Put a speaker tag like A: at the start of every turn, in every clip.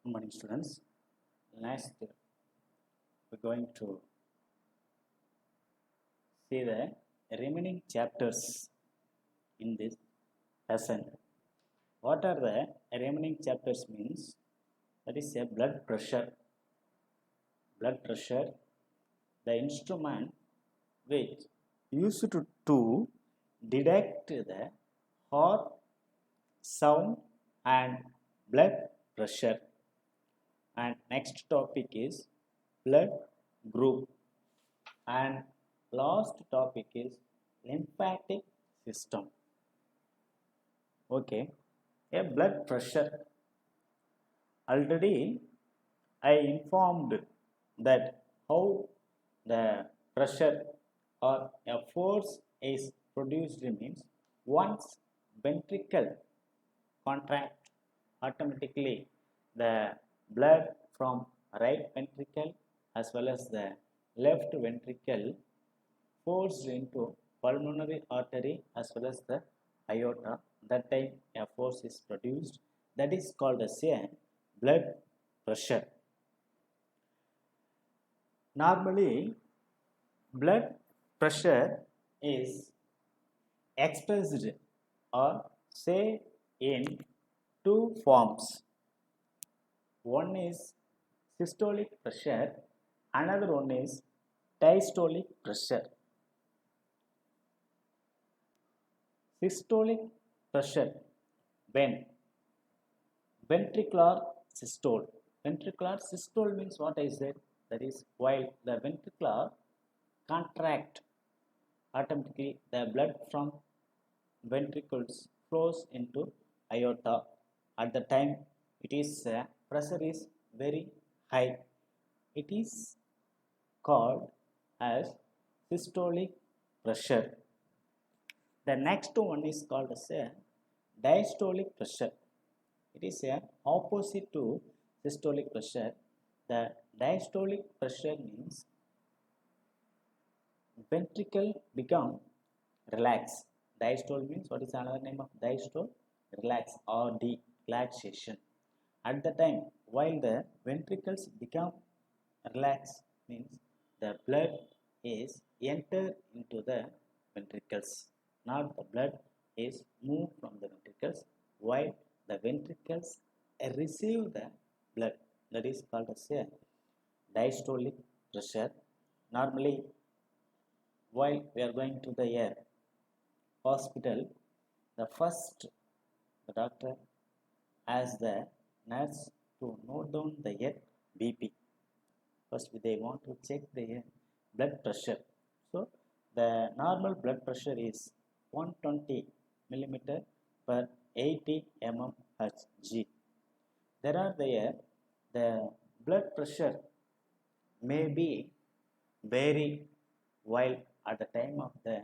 A: Good morning, students. Next, we're going to see the remaining chapters in this lesson. What are the remaining chapters means? That is a blood pressure. Blood pressure, the instrument which used to detect the heart sound and blood pressure. And next topic is blood group, and last topic is lymphatic system. Okay, a blood pressure. Already I informed that how the pressure or a force is produced means once ventricle contract, automatically the blood from right ventricle as well as the left ventricle forced into pulmonary artery as well as the aorta. That time a force is produced, that is called as a blood pressure. Normally blood pressure is expressed or say in two forms. One is systolic pressure, another one is diastolic pressure. Systolic pressure, when ventricular systole. Ventricular systole means what I said, that is while the ventricular contract, automatically the blood from ventricles flows into aorta. At the time it is pressure is very high, it is called as systolic pressure. The next one is called as a diastolic pressure. It is a opposite to systolic pressure. The diastolic pressure means ventricle become relax. Diastole means, what is another name of diastole? Relax or relaxation. At the time while the ventricles become relaxed means the blood is enter into the ventricles, not the blood is moved from the ventricles while the ventricles receive the blood. That is called as a diastolic pressure. Normally while we are going to the hospital, the first the doctor asks the nurse to note down the BP. First they want to check the blood pressure. So the normal blood pressure is 120 millimeter per 80 mmHg. There are the blood pressure may be vary while at the time of the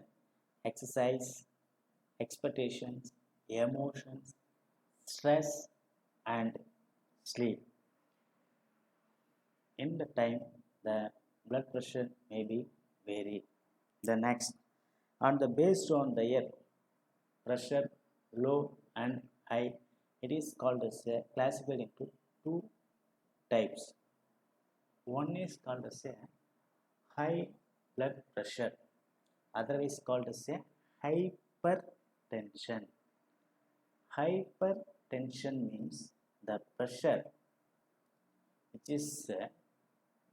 A: exercise, expectations, emotions, stress and sleep. In the time the blood pressure may be varied. The next, on the based on the pressure low and high, it is called as a classified into two types. One is called as a high blood pressure, other is called as a hypertension. Hypertension means the pressure which is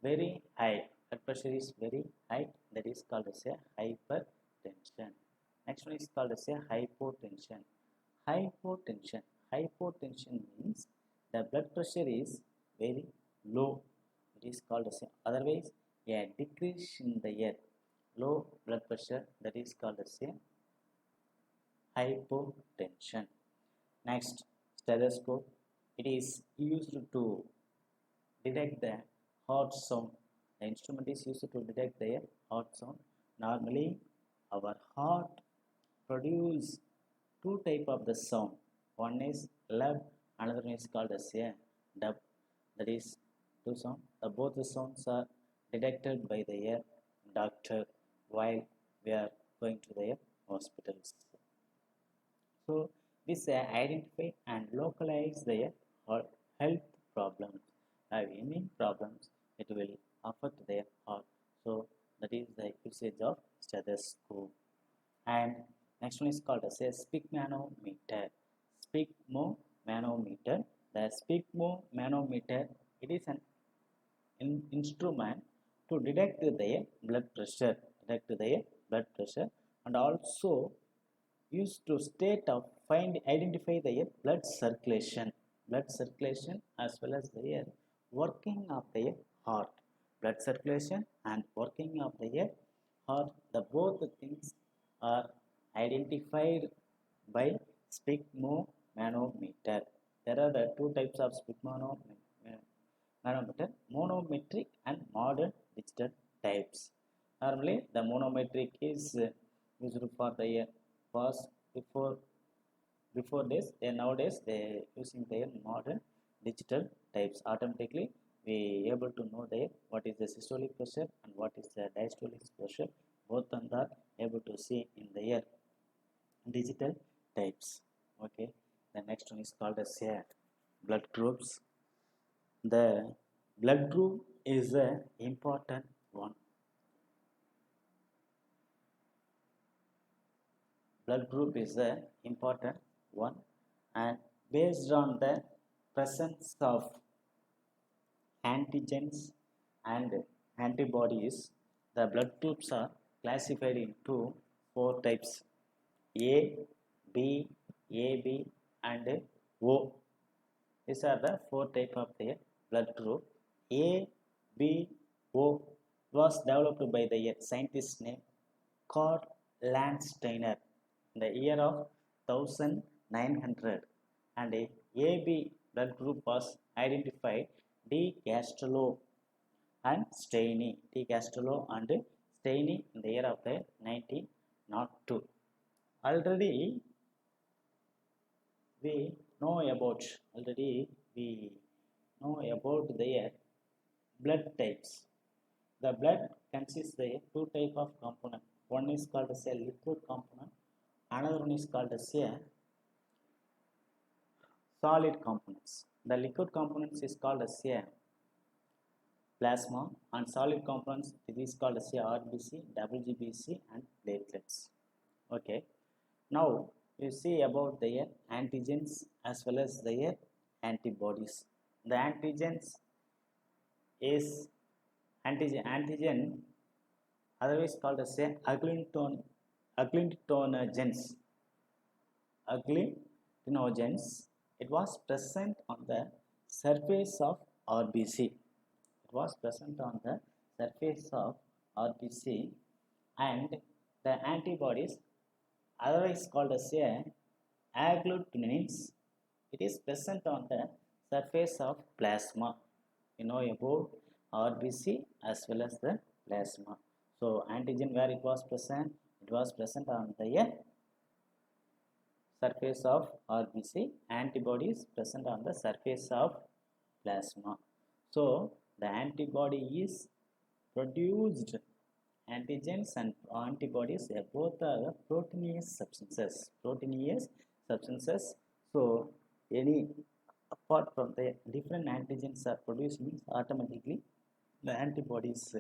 A: very high, blood pressure is very high, that is called as a hypertension. Next one is called as a hypotension. Hypotension. Hypotension means the blood pressure is very low. It is called as a, otherwise a decrease in the low blood pressure, that is called as a hypotension. Next, stethoscope. It is used to detect the heart sound. The instrument is used to detect the heart sound. Normally our heart produce two type of the sound. One is lub, another one is called as a dub. That is two sound. Both the sounds are detected by the doctor while we are going to the hospitals. So this identify and localize the health problems, have any problems, it will affect their heart. So that is the usage of stethoscope. And next one is called as a sphygmomanometer. Sphygmomanometer. The sphygmomanometer, it is an instrument to detect the blood pressure, and also used to state of identify the blood circulation as well as the working of the heart, blood circulation and working of the heart. The both things are identified by sphygmomanometer. There are the two types of sphygmomanometer, monometric and modern digital types. Normally, the monometric is used for the past before this. Nowadays they using their modern digital types. Automatically, we able to know the what is the systolic pressure and what is the diastolic pressure. Both of them are able to see in their digital types. Okay. The next one is called as blood groups. The blood group is a important one. Blood group is a important one, and based on the presence of antigens and antibodies, the blood groups are classified into four types: A, B, AB, and O. These are the four types of the blood group. A, B, O was developed by the scientist named Karl Landsteiner in the year of 1900, and a AB blood group was identified D. Castello and Steiny in the year of the 1902. Already we know about their blood types. The blood consists of two types of component. One is called as a liquid component, another one is called as a solid components. The liquid components is called as a plasma, and solid components it is called as a RBC, WBC, and platelets. Okay. Now you see about their antigens as well as their antibodies. The antigens is antigen otherwise called as a agglutinogens. It was present on the surface of RBC. And the antibodies, otherwise called as a agglutinins, it is present on the surface of plasma. You know about RBC as well as the plasma. So antigen where it was present on the surface of RBC. Antibodies present on the surface of plasma. So the antibody is produced. Antigens and antibodies both are proteinous substances. So any apart from the different antigens are produced means automatically the antibodies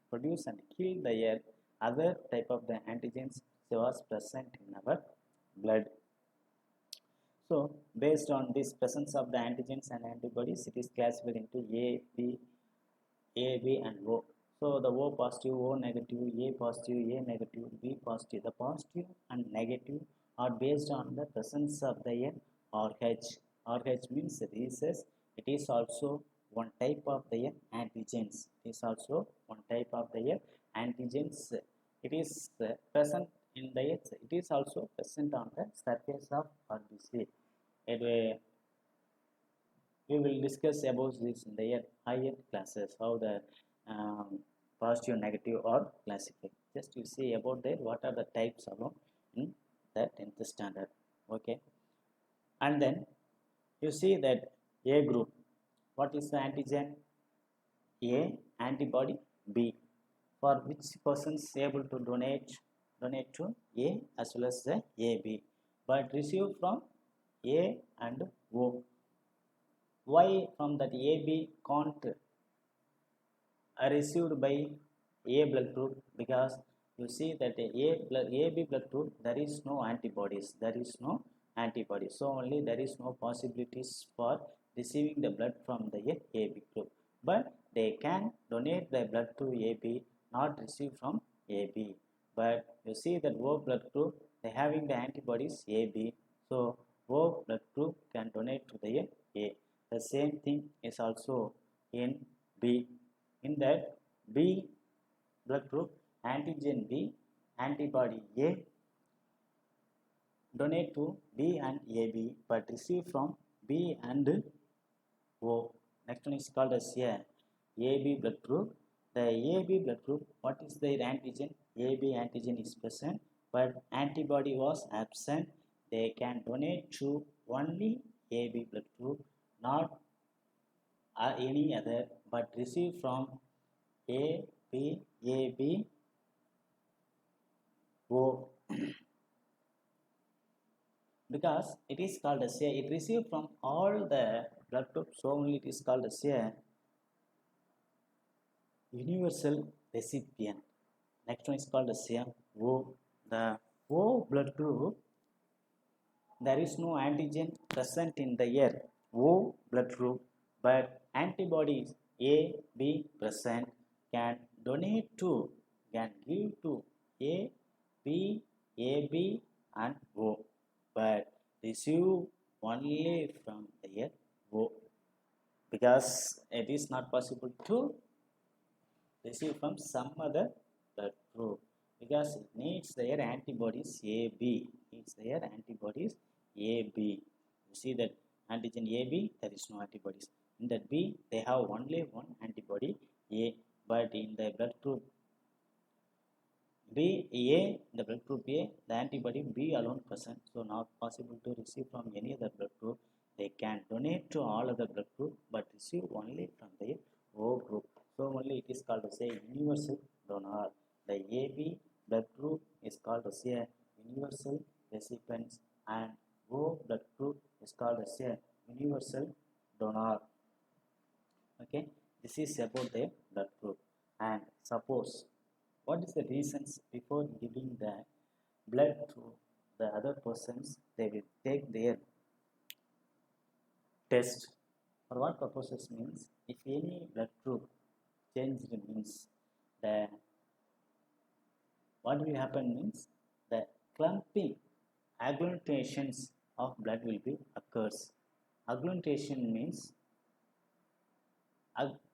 A: produce and kill the other type of the antigens that was present in our blood. So based on this presence of the antigens and antibodies, it is classified into A, B, and O. So the O positive, O negative, A positive, A negative, B positive. The positive and negative are based on the presence of the RH. RH means rhesus. It is also one type of the antigens. It is present in the it is also present on the surface of RBC. We will discuss about this in the higher classes, how the positive and negative are classified. Just you see about that what are the types alone in that 10th standard. Okay, and then you see that A group. What is the antigen? A, antibody. B, for which persons able to donate to A as well as the AB, but received from A and O. Why from that AB can't received by A blood group? Because you see that AB blood group, there is no antibodies, so only there is no possibilities for receiving the blood from the AB group, but they can donate the blood to AB, not receive from AB. But you see that O blood group, they having the antibodies AB, so O blood group can donate to the A. The same thing is also in B. In that B blood group, antigen B, antibody A donate to B and AB, but receive from B and O. Next one is called as AB blood group. The AB blood group, what is their antigen? AB antigen is present, but antibody was absent. They can donate to only AB blood group, not any other, but receive from A, B, O. Because it is called as it received from all the blood groups, so only it is called as universal recipient. Next one is called as O. The O blood group, there is no antigen present in the O blood group, but antibodies A, B present, can donate to, can give to A, B, AB and O, but receive only from the O, because it is not possible to receive from some other blood group, because it needs their antibodies AB, AB. You see that antigen AB, there is no antibodies. In that B, they have only one antibody A, but in the blood group B, A, the blood group A, the antibody B alone present, so not possible to receive from any other blood group. They can donate to all other blood group, but receive only from the O group. So only it is called as a universal donor. The AB blood group is called as a universal recipient, and O blood group is called as a universal donor. Okay, this is about the blood group. And suppose, what is the reasons before giving the blood to the other persons, they will take their test? For what purposes means, if any blood group changed means, the what will happen means, the clumping agglutinations of blood will be occurs. Agglutination means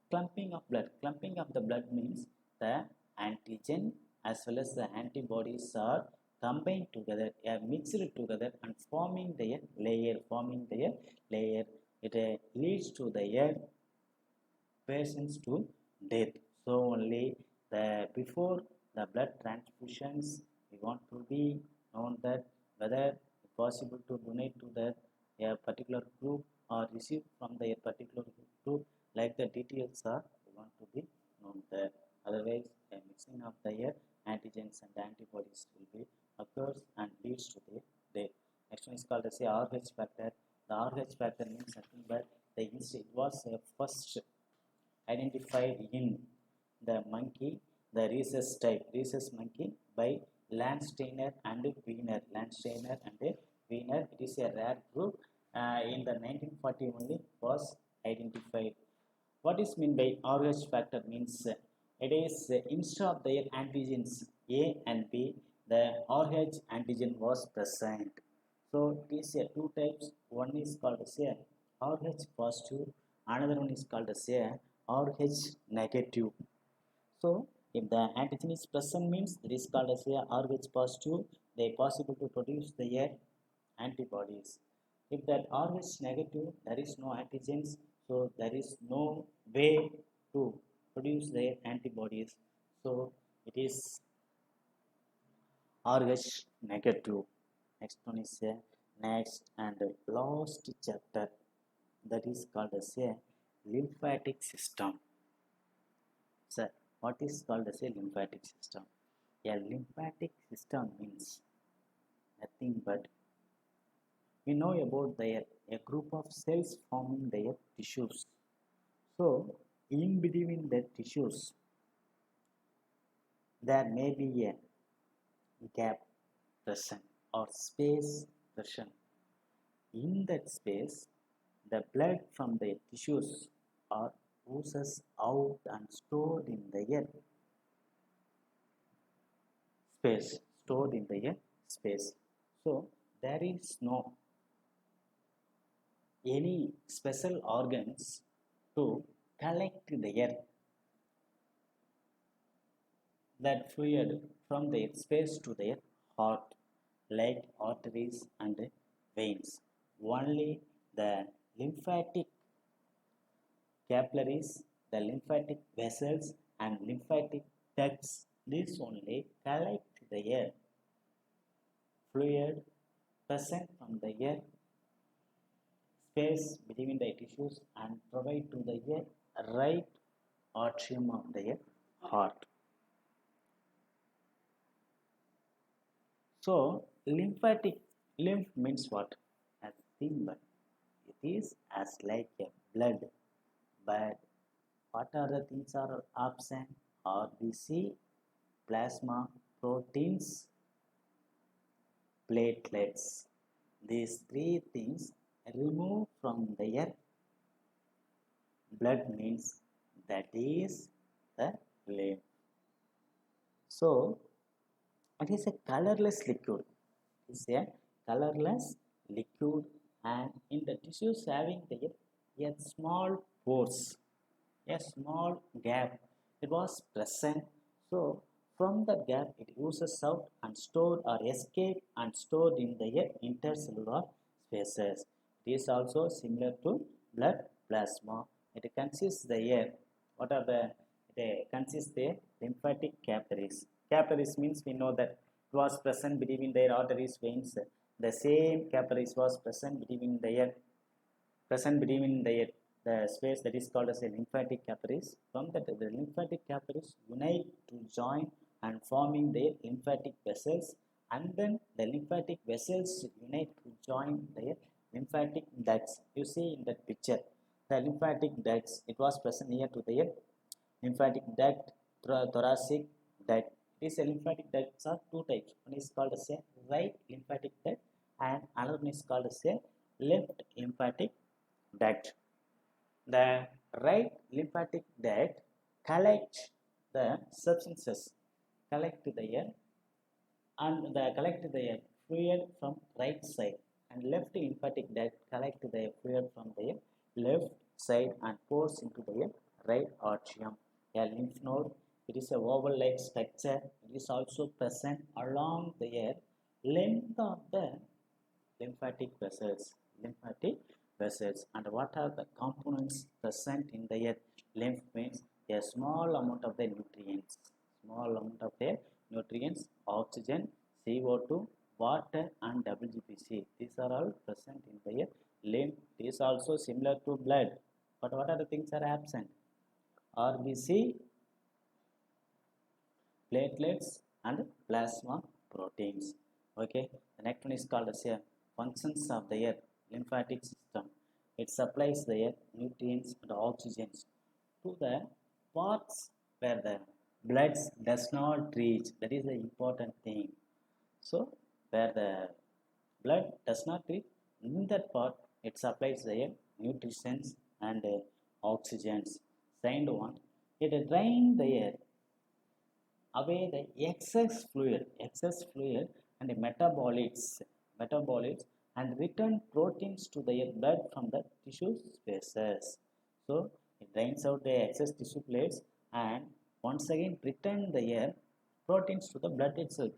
A: clumping of blood. Clumping of the blood means the antigen as well as the antibodies are combined together, mixed together and forming their layer. It leads to their patients to death. So only the before the blood transfusions, we want to be known that whether it's possible to donate to the a particular group or receive from the particular group, like the details are, we want to be known there. Otherwise, a mixing of the antigens and antibodies will be occurs and leads to the death. Next one is called as a RH factor. The RH factor means nothing but the it was first identified in the monkey, the rhesus type, rhesus monkey, by Landsteiner and Wiener. It is a rare group. In the 1940 only was identified. What is meant by RH factor means, it is instead of their antigens A and B, the RH antigen was present. So it is two types. One is called as a RH positive, another one is called as a RH negative. So if the antigen is present means, it is called as a RH positive. They possible to produce their antibodies. If that RH negative, there is no antigens, so there is no way to produce their antibodies. So it is RH negative. Next one is a next and last chapter, that is called as a lymphatic system. Sir, what is called as a lymphatic system? A lymphatic system means nothing but we know about their a group of cells forming their tissues. So in between the tissues there may be a gap present or space present. In that space the blood from the tissues are oozes out and stored in the air space, stored in the air space. So there is no any special organs to collect the air, that fluid from the space to their heart, like arteries and veins. Only the lymphatic capillaries, the lymphatic vessels and lymphatic ducts, these only collect the air fluid present from the air space between the tissues and provide to the air right atrium of the heart. So lymph means what? As symbol. It is as like a blood. But what are the things are absent? RBC, plasma, proteins, platelets. These three things removed from their blood means that is the lymph. So it is a colorless liquid. It is a colorless liquid, and in the tissues having a small pores, a small gap, it was present. So from that gap it oozes out and stored or escape and stored in the intercellular spaces. It is also similar to blood plasma. It consists the air. What are they consist the lymphatic capillaries. Capillaries means we know that it was present between their arteries, veins. The same capillaries was present between the space that is called as a lymphatic capillaries. From that the lymphatic capillaries unite to join and forming their lymphatic vessels, and then the lymphatic vessels unite to join their lymphatic ducts. You see in that picture the lymphatic ducts, it was present near to their lymphatic duct, thoracic duct. These lymphatic ducts are two types. One is called as a right lymphatic duct and another one is called as a left lymphatic duct. The right lymphatic duct collects the substances, collect the air and collect the fluid from right side, and left lymphatic duct collect the fluid from the left side and pours into the right atrium. A lymph node, it is a oval-like structure. It is also present along the length of the lymphatic vessels. And what are the components present in the lymph veins? A small amount of the nutrients, oxygen, CO2, water and WBC. These are all present in the lymph. It is also similar to blood, but what are the things are absent? RBC, platelets and plasma proteins. Okay, the next one is called as a functions of the lymphatic system. It supplies the nutrients and oxygen to the parts where the blood does not reach. That is the important thing. So where the blood does not reach, in that part it supplies the nutrients and oxygens. Second one, it drains the air away the excess fluid and metabolites and return proteins to the blood from the tissue spaces. So it drains out the excess tissue plates and once again return the air proteins to the blood itself,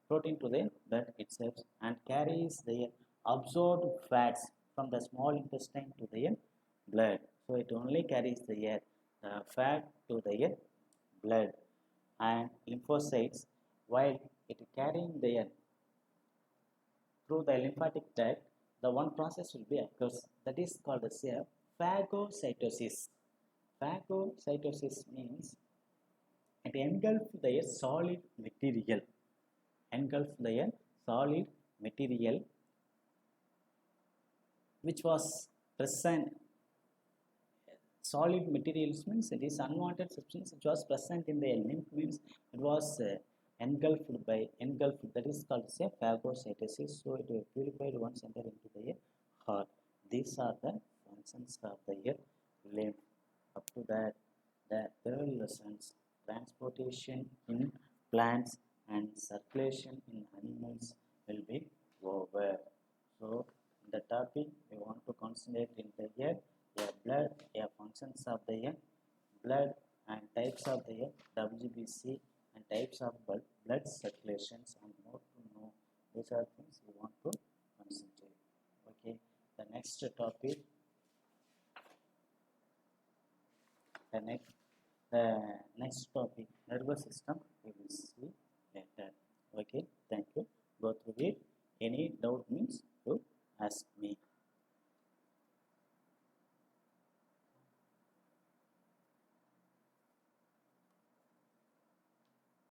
A: protein to the blood itself, and carries the absorbed fats from the small intestine to the blood. So it only carries the fat to the blood. And lymphocytes, while it carrying the through the lymphatic duct, the one process will be occurs, that is called as a phagocytosis. Phagocytosis means it engulfs the solid material which was present. Solid materials means it is unwanted substance which was present in the lymph means it was engulfed, that is called say phagocytosis. So it was purified once entered into the heart. These are the functions of the lymph. Up to that, the third lessons, transportation in plants and circulation in animals will be over. So the topic we want to concentrate in the blood, functions of the blood and types of the WBC and types of blood circulations and more to know. These are things we want to concentrate. Okay, the next topic, the next topic, nervous system